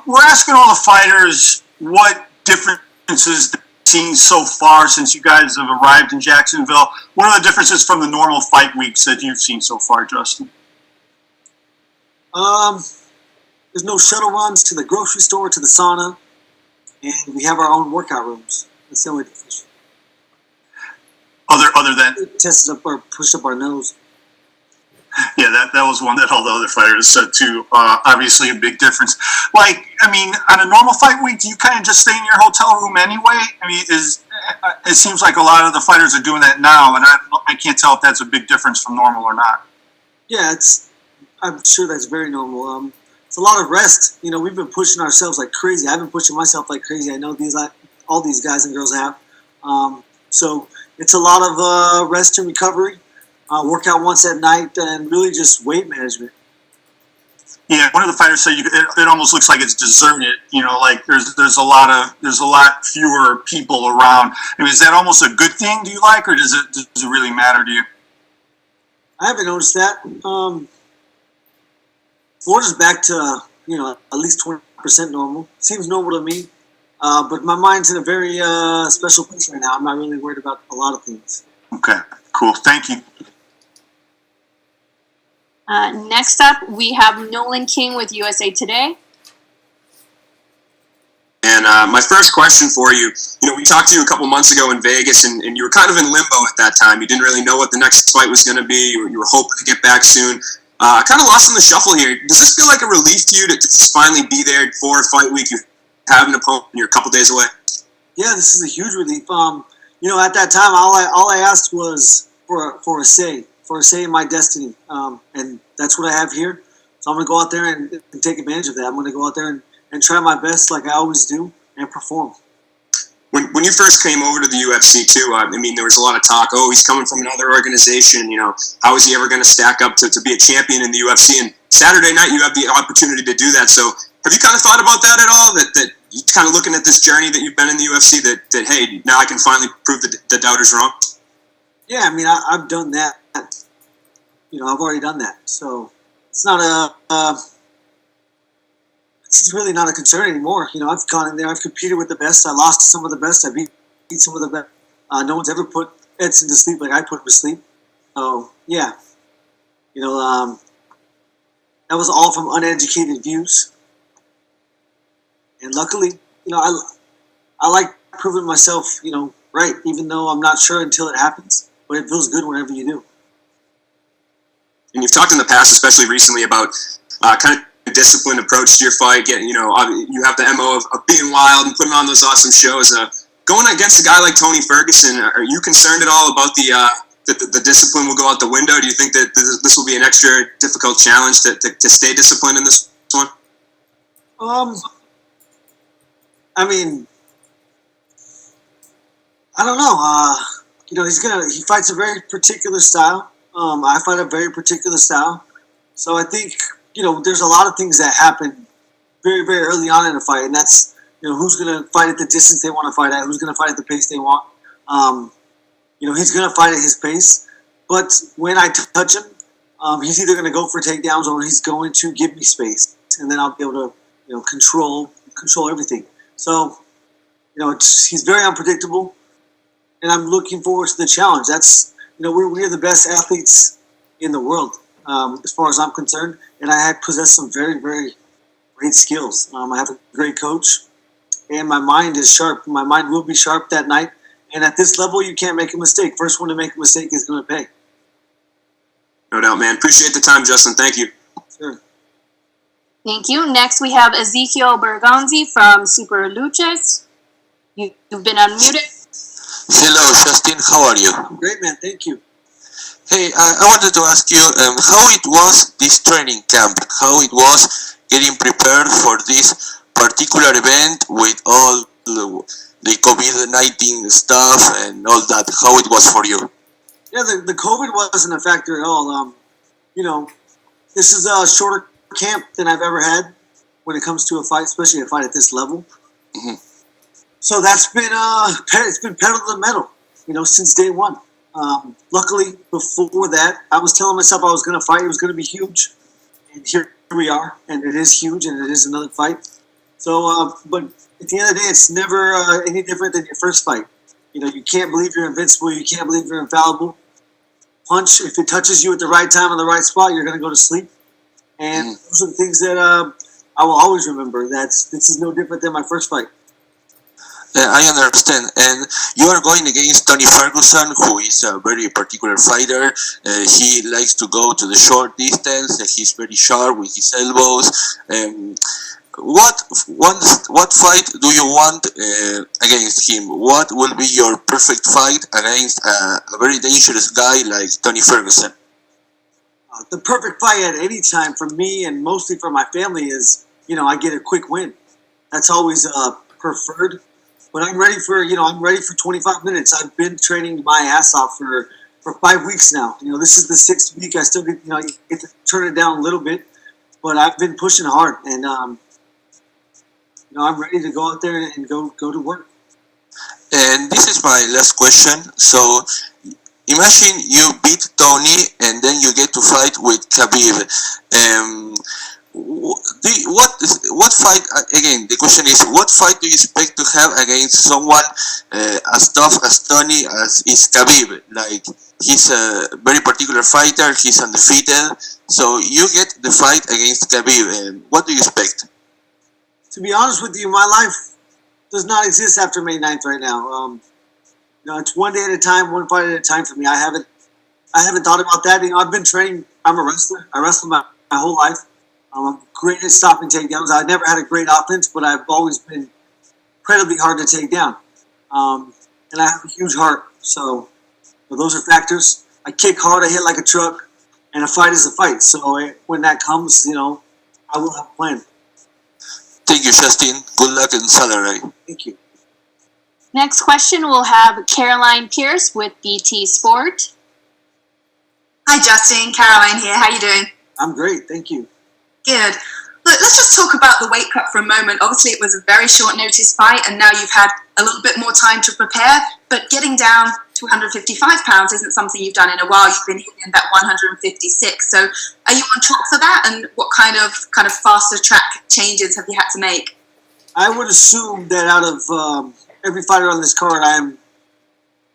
we're asking all the fighters what differences they've seen so far since you guys have arrived in Jacksonville. What are the differences from the normal fight weeks that you've seen so far, Justin? There's no shuttle runs to the grocery store, to the sauna, and we have our own workout rooms. That's the only difference. Other than tested up or pushed up our nose. Yeah, that was one that all the other fighters said too. Obviously, a big difference. Like, I mean, on a normal fight week, do you kind of just stay in your hotel room anyway? I mean, it seems like a lot of the fighters are doing that now, and I can't tell if that's a big difference from normal or not. Yeah, I'm sure that's very normal. It's a lot of rest. You know, we've been pushing ourselves like crazy. I've been pushing myself like crazy. I know all these guys and girls have. So it's a lot of rest and recovery. Work out once at night, and really just weight management. Yeah, one of the fighters said it almost looks like it's deserted. You know, like there's a lot fewer people around. I mean, is that almost a good thing? Do you like, or does it really matter to you? I haven't noticed that. Florida's back to at least 20% normal. Seems normal to me, but my mind's in a very special place right now. I'm not really worried about a lot of things. Okay, cool. Thank you. Next up, we have Nolan King with USA Today. And my first question for you, we talked to you a couple months ago in Vegas, and you were kind of in limbo at that time. You didn't really know what the next fight was going to be. You were hoping to get back soon. Kind of lost in the shuffle here. Does this feel like a relief to you to just finally be there for a fight week? You have an opponent, and you're a couple days away. Yeah, this is a huge relief. At that time, all I asked was for a say in my destiny, and that's what I have here. So I'm going to go out there and take advantage of that. I'm going to go out there and try my best like I always do and perform. When you first came over to the UFC too, I mean, there was a lot of talk, he's coming from another organization, how is he ever going to stack up to be a champion in the UFC? And Saturday night, you have the opportunity to do that. So have you kind of thought about that at all? That you kind of looking at this journey that you've been in the UFC, that hey, now I can finally prove the doubters wrong? Yeah, I mean, I've done that. I've already done that. So it's not it's really not a concern anymore. I've gone in there, I've competed with the best, I lost to some of the best, I beat some of the best. No one's ever put Edson to sleep like I put him to sleep. So, yeah. That was all from uneducated views. And luckily, I like proving myself, right, even though I'm not sure until it happens. But it feels good whenever you do. And you've talked in the past, especially recently, about kind of a disciplined approach to your fight. You have the MO of being wild and putting on those awesome shows. Going against a guy like Tony Ferguson, are you concerned at all about the discipline will go out the window? Do you think that this will be an extra difficult challenge to stay disciplined in this one? I mean, I don't know. He fights a very particular style. I fight a very particular style. So I think, there's a lot of things that happen very, very early on in a fight. And that's, who's going to fight at the distance they want to fight at, who's going to fight at the pace they want. He's going to fight at his pace. But when I touch him, he's either going to go for takedowns or he's going to give me space. And then I'll be able to, control everything. So, he's very unpredictable. And I'm looking forward to the challenge. That's, we're the best athletes in the world, as far as I'm concerned. And I possess some very, very great skills. I have a great coach, and my mind is sharp. My mind will be sharp that night. And at this level, you can't make a mistake. First one to make a mistake is going to pay. No doubt, man. Appreciate the time, Justin. Thank you. Sure. Thank you. Next, we have Ezekiel Burgundy from Super Luches. You've been unmuted. Hello, Justin. How are you? Great, man. Thank you. Hey, I wanted to ask you how it was this training camp, how it was getting prepared for this particular event with all the COVID-19 stuff and all that, how it was for you. Yeah, the COVID wasn't a factor at all. This is a shorter camp than I've ever had when it comes to a fight, especially a fight at this level. Mm-hmm. So that's been it's been pedal to the metal, since day one. Luckily, before that, I was telling myself I was going to fight. It was going to be huge, and here we are, and it is huge, and it is another fight. So, but at the end of the day, it's never any different than your first fight. You know, you can't believe you're invincible. You can't believe you're infallible. Punch, if it touches you at the right time in the right spot, you're going to go to sleep. And those are the things that I will always remember. This is no different than my first fight. I understand. And you are going against Tony Ferguson, who is a very particular fighter. He likes to go to the short distance. He's very sharp with his elbows. What fight do you want against him? What will be your perfect fight against a very dangerous guy like Tony Ferguson? The perfect fight at any time for me and mostly for my family is, I get a quick win. That's always preferred. But I'm ready for 25 minutes. I've been training my ass off for 5 weeks now. This is the 6th week. I still get to turn it down a little bit, but I've been pushing hard, and I'm ready to go out there and go to work. And this is my last question. So, imagine you beat Tony, and then you get to fight with Khabib. What fight? Again, the question is, what fight do you expect to have against someone as tough as Tony as is Khabib? Like, he's a very particular fighter. He's undefeated. So you get the fight against Khabib. What do you expect? To be honest with you, my life does not exist after May 9th right now. It's one day at a time, one fight at a time for me. I haven't thought about that. I've been training. I'm a wrestler. I wrestled my whole life. I'm great at stopping takedowns. I've never had a great offense, but I've always been incredibly hard to take down. And I have a huge heart. So those are factors. I kick hard. I hit like a truck. And a fight is a fight. So when that comes, I will have a plan. Thank you, Justin. Good luck in Saturday. Thank you. Next question, we'll have Caroline Pierce with BT Sport. Hi, Justin. Caroline here. How you doing? I'm great. Thank you. Good. Look, let's just talk about the weight cut for a moment. Obviously, it was a very short notice fight, and now you've had a little bit more time to prepare. But getting down to 155 pounds isn't something you've done in a while. You've been hitting that 156. So, are you on track for that? And what kind of faster track changes have you had to make? I would assume that out of every fighter on this card, I'm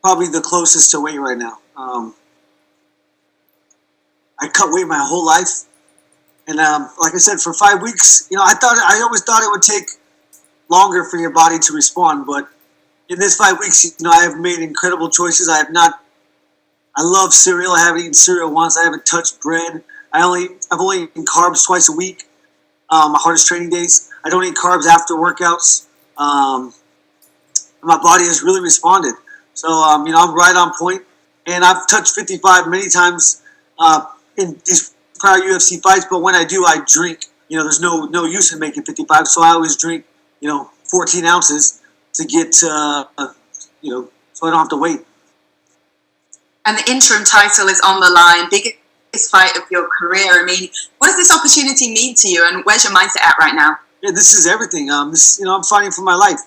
probably the closest to weight right now. I cut weight my whole life. And like I said, for 5 weeks, I always thought it would take longer for your body to respond. But in this 5 weeks, I have made incredible choices. I love cereal. I haven't eaten cereal once. I haven't touched bread. I've only eaten carbs twice a week. My hardest training days. I don't eat carbs after workouts. My body has really responded. So I'm right on point. And I've touched 55 many times in these prior UFC fights, but when I do, I drink. There's no use in making 55, so I always drink, 14 ounces to get, so I don't have to wait. And the interim title is on the line, biggest fight of your career. I mean, what does this opportunity mean to you, and where's your mindset at right now? Yeah, this is everything. I'm fighting for my life,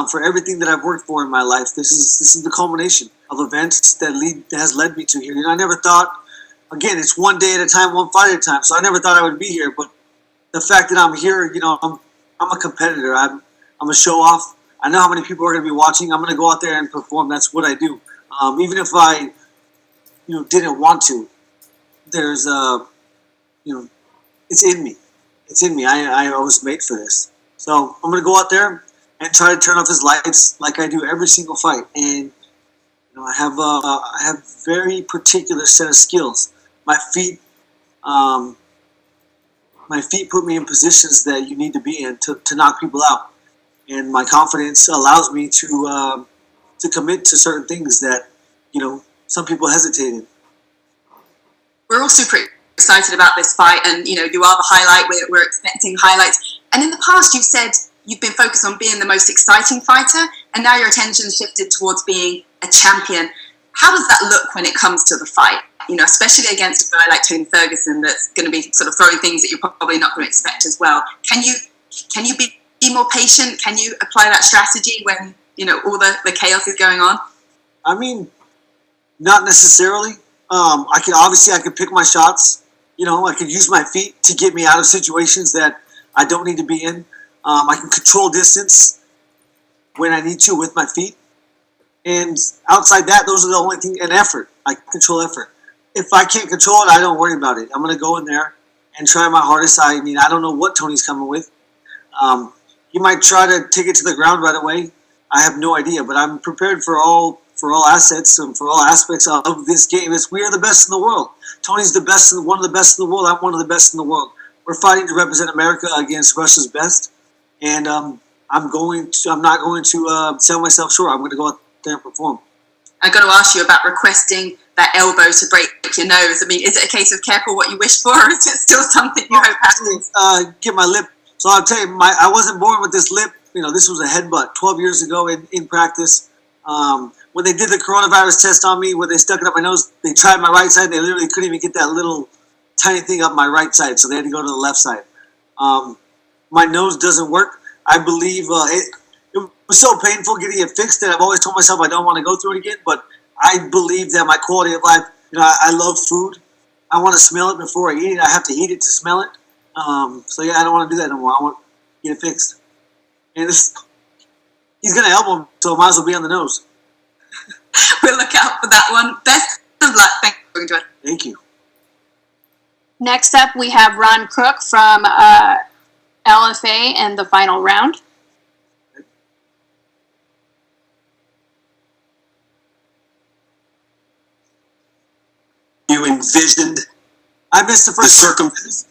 for everything that I've worked for in my life. This is the culmination of events that has led me to here. I never thought. Again, it's one day at a time, one fight at a time. So I never thought I would be here, but the fact that I'm here, I'm a competitor. I'm a show off. I know how many people are going to be watching. I'm going to go out there and perform. That's what I do. Even if I, didn't want to, there's it's in me. It's in me. I was made for this. So I'm going to go out there and try to turn off his lights like I do every single fight. And I have very particular set of skills. My feet put me in positions that you need to be in to knock people out, and my confidence allows me to commit to certain things that some people hesitate in. We're all super excited about this fight, and you are the highlight. We're expecting highlights. And in the past, you've said you've been focused on being the most exciting fighter, and now your attention's shifted towards being a champion. How does that look when it comes to the fight? Especially against a guy like Tony Ferguson that's going to be sort of throwing things that you're probably not going to expect as well. Can you be more patient? Can you apply that strategy when, all the chaos is going on? I mean, not necessarily. I can pick my shots. I can use my feet to get me out of situations that I don't need to be in. I can control distance when I need to with my feet. And outside that, those are the only thing. And effort. I control effort. If I can't control it, I don't worry about it. I'm going to go in there and try my hardest. I mean, I don't know what Tony's coming with. He might try to take it to the ground right away. I have no idea, but I'm prepared for all assets and for all aspects of this game. We are the best in the world. Tony's one of the best in the world. I'm one of the best in the world. We're fighting to represent America against Russia's best, and I'm not going to sell myself short. I'm going to go out there and perform. I got to ask you about requesting that elbow to break your nose. I mean, is it a case of careful what you wish for, or is it still something you hope happens? Get my lip. So I'll tell you, I wasn't born with this lip. This was a headbutt 12 years ago in practice. When they did the coronavirus test on me, where they stuck it up my nose, they tried my right side. They literally couldn't even get that little tiny thing up my right side, so they had to go to the left side. My nose doesn't work. I believe it was so painful getting it fixed that I've always told myself I don't want to go through it again. But I believe that my quality of life, I love food. I want to smell it before I eat it. I have to eat it to smell it. So yeah, I don't want to do that no more. I want to get it fixed. And he's going to elbow me, so it might as well be on the nose. We'll look out for that one. Best of luck. Thank you. Next up, we have Ron Crook from LFA in the final round. You envisioned I missed the the first. circumstances.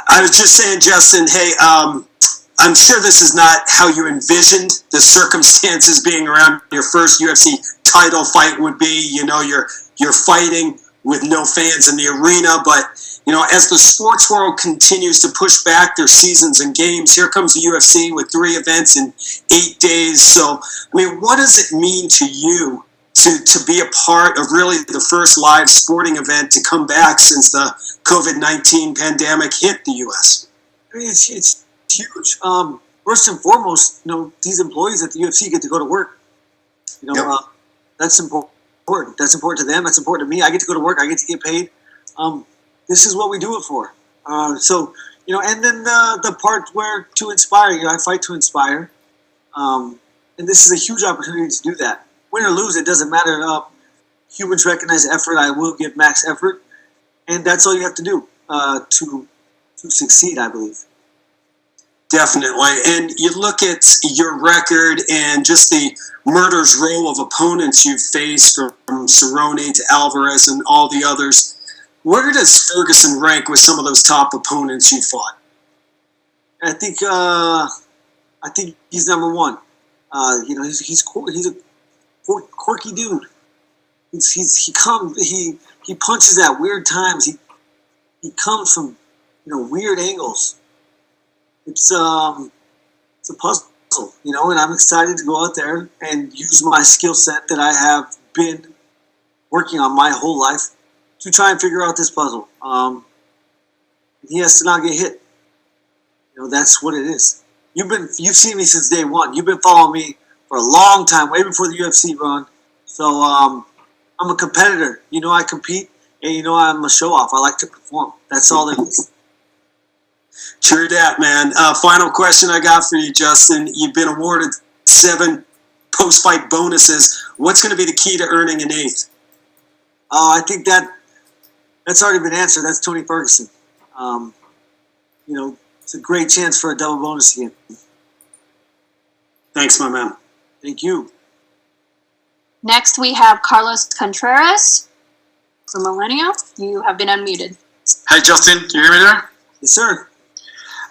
I was just saying, Justin, hey, I'm sure this is not how you envisioned the circumstances being around your first UFC title fight would be. You're fighting with no fans in the arena, but as the sports world continues to push back their seasons and games, here comes the UFC with 3 events in 8 days. So, I mean, what does it mean to you to be a part of really the first live sporting event to come back since the COVID-19 pandemic hit the U.S.? I mean, it's huge. First and foremost, these employees at the UFC get to go to work. That's important. That's important to them. That's important to me. I get to go to work. I get to get paid. This is what we do it for. And then the part where to inspire. I fight to inspire. And this is a huge opportunity to do that. Win or lose, it doesn't matter. Humans recognize effort. I will give max effort. And that's all you have to do to succeed, I believe. Definitely. And you look at your record and just the murder's row of opponents you've faced, from Cerrone to Alvarez and all the others. Where does Ferguson rank with some of those top opponents you fought? I think he's number one. He's a quirky dude. He punches at weird times. He comes from weird angles. It's a puzzle, and I'm excited to go out there and use my skill set that I have been working on my whole life to try and figure out this puzzle. He has to not get hit. That's what it is. You've seen me since day one. You've been following me for a long time, way before the UFC run. So I'm a competitor. I compete, and I'm a show off. I like to perform. That's all it is. True that, man. Final question I got for you, Justin. You've been awarded 7 post-fight bonuses. What's going to be the key to earning an 8th? I think that's already been answered. That's Tony Ferguson. It's a great chance for a double bonus again. Thanks, my man. Thank you. Next, we have Carlos Contreras from Millennium. You have been unmuted. Hi, Justin. Can you hear me there? Yes, sir.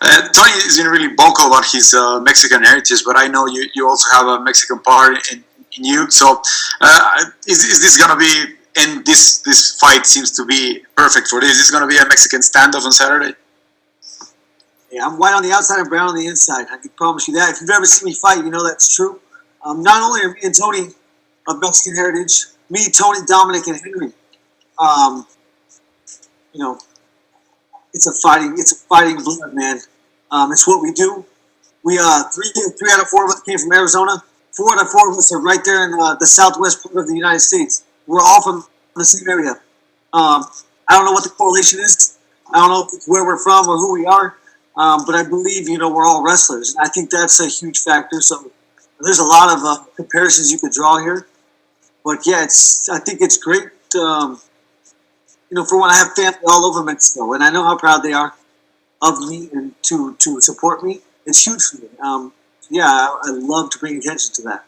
Tony is really vocal about his Mexican heritage, but I know you also have a Mexican part in you. So is this going to be, and this fight seems to be perfect for this, is this going to be a Mexican standoff on Saturday? Yeah, I'm white on the outside and brown on the inside. I can promise you that. If you've ever seen me fight, you know that's true. Not only are me and Tony of Mexican heritage, me, Tony, Dominic, and Henry, it's a fighting blood, man. It's what we do. We 3 out of 4 of us came from Arizona. 4 out of 4 of us are right there in the southwest part of the United States. We're all from the same area. I I don't know what the correlation is. I don't know if it's where we're from or who we are, but I believe, we're all wrestlers. And I think that's a huge factor. So there's a lot of comparisons you could draw here. But yeah, I think it's great, for when I have family all over Mexico, and I know how proud they are of me and to support me. It's huge for me. I love to bring attention to that.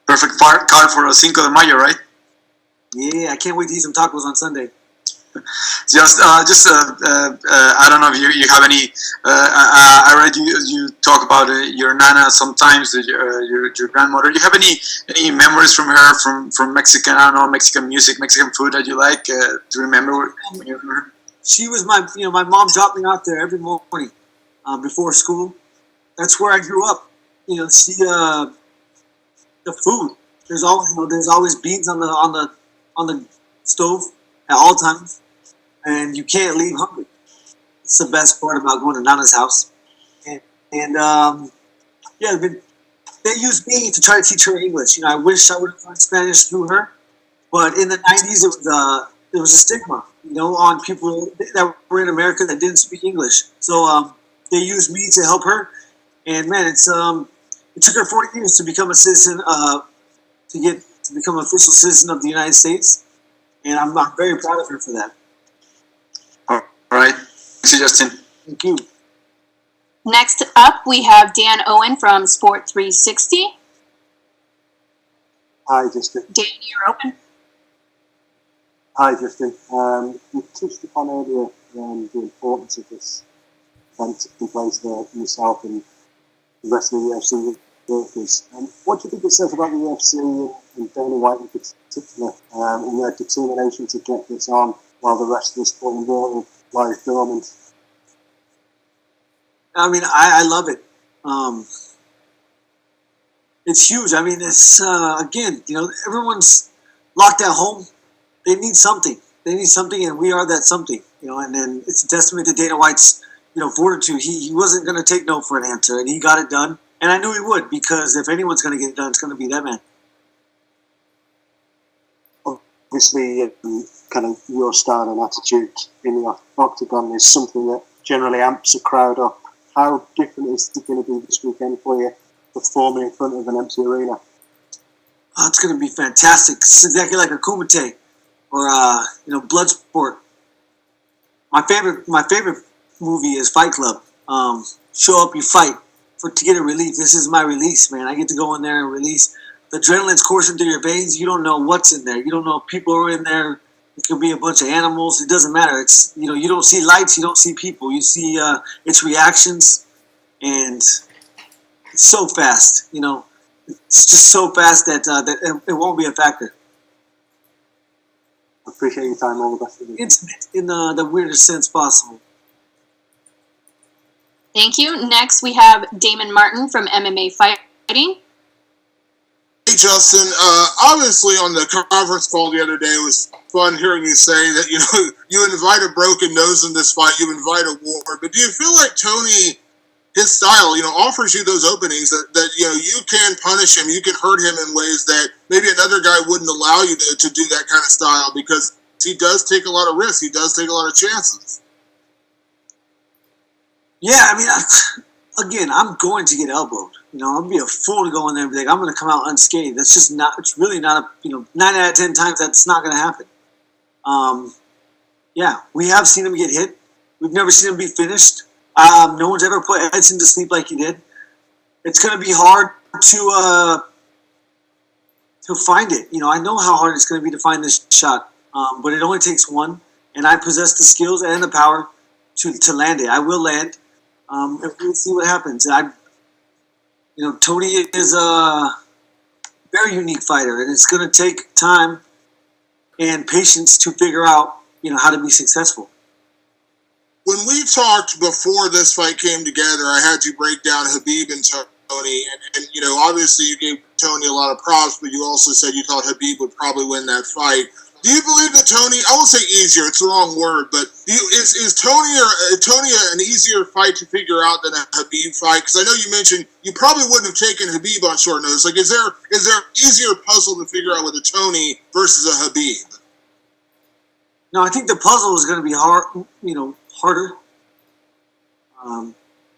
Perfect card for Cinco de Mayo, right? Yeah, I can't wait to eat some tacos on Sunday. I don't know if you have any. I read you talk about your nana sometimes, your grandmother. Do you have any memories from her from Mexican? I don't know, Mexican music, Mexican food that you like to remember when you were her? She was my mom dropped me out there every morning before school. That's where I grew up. The food. There's always beans on the stove at all times, and you can't leave hungry. It's the best part about going to Nana's house. And they used me to try to teach her English. I wish I would have learned Spanish through her, but in the 90s it was a stigma, on people that were in America that didn't speak English. So they used me to help her, and man, it took her 40 years to become a citizen, to become an official citizen of the United States. And I'm very proud of her for that. All right. Thanks, Justin. Thank you. Next up, we have Dan Owen from Sport 360. Hi, Justin. Dan, you're open. Hi, Justin. You touched upon earlier the importance of this event taking place for yourself and the rest of the UFC workers. What do you think it says about the UFC and Dana White in particular, in their determination to get this on while the rest of the sport and world lies dormant? I love it. It's huge. It's again, everyone's locked at home. They need something. And we are that something. And then it's a testament to Dana White's, fortitude. He wasn't going to take no for an answer, and he got it done. And I knew he would, because if anyone's going to get it done, it's going to be that man. Obviously, kind of your style and attitude in the octagon is something that generally amps a crowd up. How different is it going to be this weekend for you, performing in front of an empty arena? Oh, it's going to be fantastic. It's exactly like a Kumite or Bloodsport. My favorite movie is Fight Club. Show up, you fight to get a relief. This is my release, man. I get to go in there and release. The adrenaline's coursing through your veins. You don't know what's in there. You don't know if people are in there. It could be a bunch of animals. It doesn't matter. It's you don't see lights. You don't see people. You see its reactions, and it's so fast. It's just so fast that it won't be a factor. I appreciate your time. All the best. Intimate in the weirdest sense possible. Thank you. Next, we have Damon Martin from MMA Fighting. Hey, Justin. Obviously, on the conference call the other day, it was fun hearing you say that, you invite a broken nose in this fight, you invite a war. But do you feel like Tony, his style, offers you those openings that you can punish him, you can hurt him in ways that maybe another guy wouldn't allow you to do that kind of style, because he does take a lot of risks, he does take a lot of chances? Yeah, again, I'm going to get elbowed. I'll be a fool to go in there and be like, I'm going to come out unscathed. That's just not, it's really not 9 out of 10 times that's not going to happen. Yeah, we have seen him get hit. We've never seen him be finished. No one's ever put Edson to sleep like he did. It's going to be hard to find it. I know how hard it's going to be to find this shot, but it only takes one, and I possess the skills and the power to land it. I will land. And we'll see what happens. Tony is a very unique fighter, and it's going to take time and patience to figure out, how to be successful. When we talked before this fight came together, I had you break down Khabib and Tony, and obviously you gave Tony a lot of props, but you also said you thought Khabib would probably win that fight. Do you believe that Tony, I won't say easier, it's the wrong word, but is Tony an easier fight to figure out than a Khabib fight? Because I know you mentioned you probably wouldn't have taken Khabib on short notice. Like, is there an easier puzzle to figure out with a Tony versus a Khabib? No, I think the puzzle is going to be hard. Harder.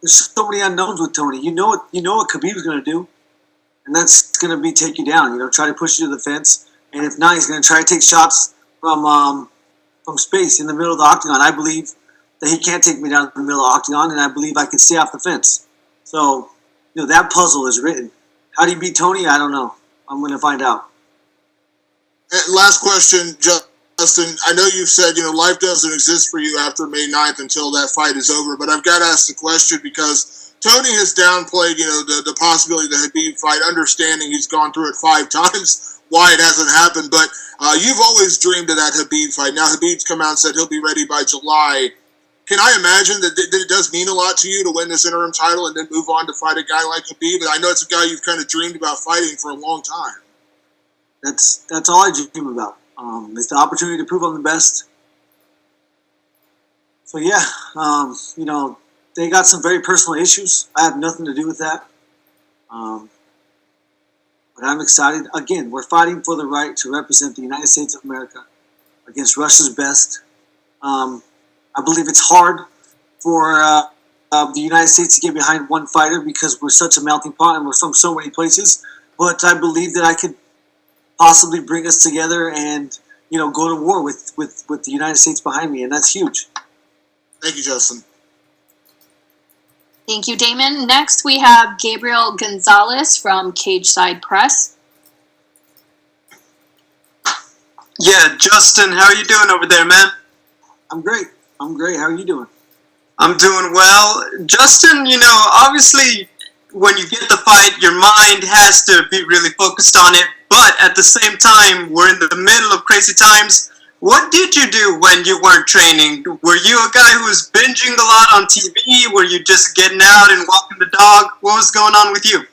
There's so many unknowns with Tony. You know what Khabib's going to do, and that's going to be take you down. Try to push you to the fence, and if not, he's going to try to take shots from space in the middle of the octagon. I believe that he can't take me down in the middle of the octagon, and I believe I can stay off the fence. So, that puzzle is written. How do you beat Tony? I don't know. I'm going to find out. And last question, Justin. I know you've said, life doesn't exist for you after May 9th until that fight is over, but I've got to ask the question because Tony has downplayed, the possibility of the Khabib fight, understanding he's gone through it 5 times, why it hasn't happened, but you've always dreamed of that Khabib fight. Now Khabib's come out and said he'll be ready by July. Can I imagine that it does mean a lot to you to win this interim title and then move on to fight a guy like Khabib? And I know it's a guy you've kind of dreamed about fighting for a long time. That's all I dream about. It's the opportunity to prove I'm the best. So yeah, they got some very personal issues. I have nothing to do with that. But I'm excited. Again, we're fighting for the right to represent the United States of America against Russia's best. I believe it's hard for the United States to get behind one fighter because we're such a melting pot and we're from so many places. But I believe that I could possibly bring us together and go to war with the United States behind me, and that's huge. Thank you, Justin. Thank you, Damon. Next, we have Gabriel Gonzalez from Cage Side Press. Yeah, Justin, how are you doing over there, man? I'm great. How are you doing? I'm doing well. Justin, obviously, when you get the fight, your mind has to be really focused on it. But at the same time, we're in the middle of crazy times. What did you do when you weren't training? Were you a guy who was binging a lot on TV? Were you just getting out and walking the dog? What was going on with you?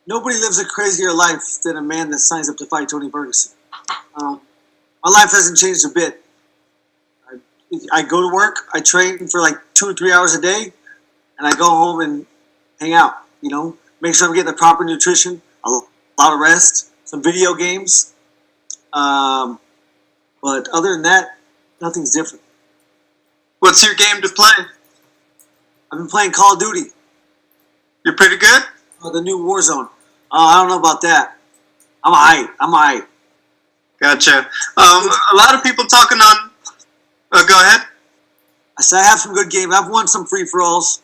Nobody lives a crazier life than a man that signs up to fight Tony Ferguson. My life hasn't changed a bit. I go to work, I train for like 2 or 3 hours a day, and I go home and hang out, make sure I'm getting the proper nutrition, a lot of rest, some video games. But other than that, nothing's different. What's your game to play? I've been playing Call of Duty. You're pretty good? The new Warzone. I don't know about that. I'm aight. Gotcha. A lot of people talking on... go ahead. I said I have some good games. I've won some free-for-alls.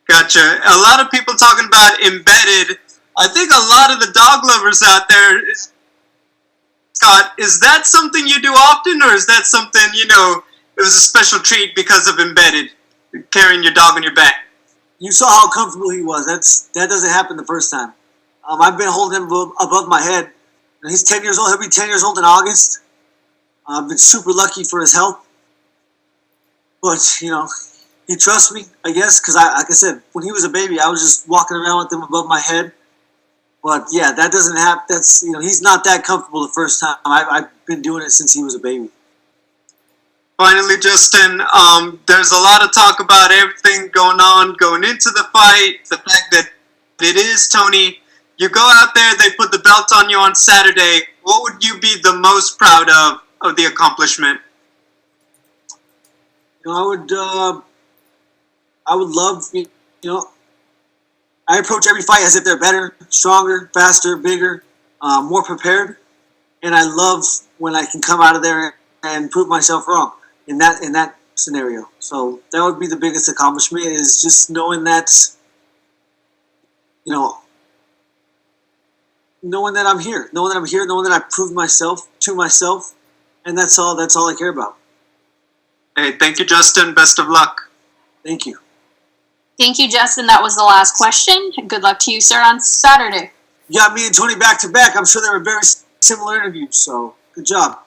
Gotcha. A lot of people talking about embedded. I think a lot of the dog lovers out there... Scott, is that something you do often, or is that something, it was a special treat because of embedded, carrying your dog on your back? You saw how comfortable he was. That doesn't happen the first time. I've been holding him above my head. He's 10 years old. He'll be 10 years old in August. I've been super lucky for his health. But, he trusts me, I guess, because, like I said, when he was a baby, I was just walking around with him above my head. But, yeah, that doesn't happen. That's, he's not that comfortable the first time. I've been doing it since he was a baby. Finally, Justin, there's a lot of talk about everything going into the fight, the fact that it is Tony. You go out there, they put the belt on you on Saturday. What would you be the most proud of the accomplishment? I would love, I approach every fight as if they're better, stronger, faster, bigger, more prepared. And I love when I can come out of there and prove myself wrong in that scenario. So that would be the biggest accomplishment, is just knowing that, knowing that I'm here, knowing that I proved myself to myself. And that's all I care about. Hey, thank you, Justin. Best of luck. Thank you. Thank you, Justin. That was the last question. Good luck to you, sir, on Saturday. You got me and Tony back to back. I'm sure they were very similar interviews, so good job.